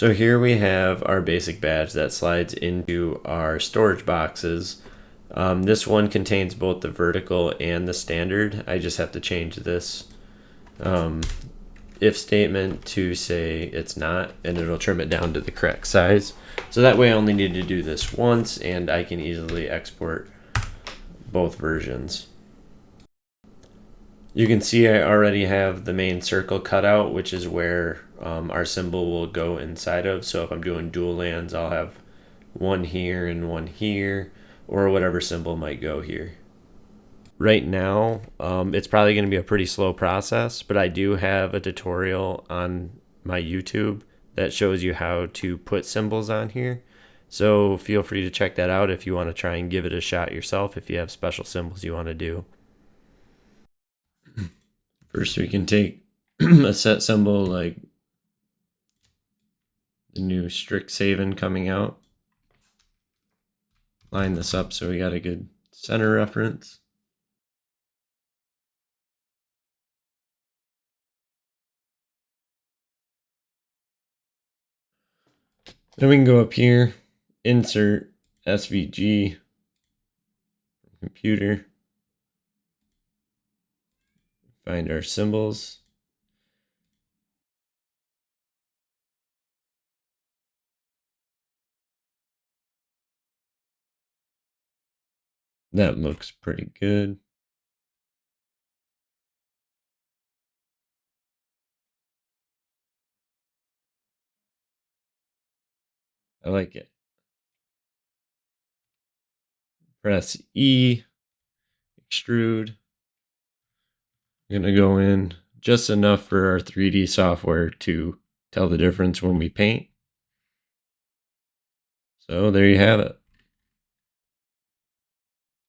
So here we have our basic badge that slides into our storage boxes. This one contains both the vertical and the standard. I just have to change this if statement to say it's not, and it'll trim it down to the correct size. So that way I only need to do this once and I can easily export both versions. You can see I already have the main circle cut out, which is where our symbol will go inside of. So if I'm doing dual lands, I'll have one here and one here, or whatever symbol might go here. Right now, it's probably going to be a pretty slow process, but I do have a tutorial on my YouTube that shows you how to put symbols on here. So feel free to check that out if you want to try and give it a shot yourself, if you have special symbols you want to do. First, we can take a set symbol like the new Strixhaven coming out. Line this up so we got a good center reference. Then we can go up here, insert SVG, computer, find our symbols. That looks pretty good. I like it. Press E, extrude. I'm going to go in just enough for our 3D software to tell the difference when we paint. So there you have it.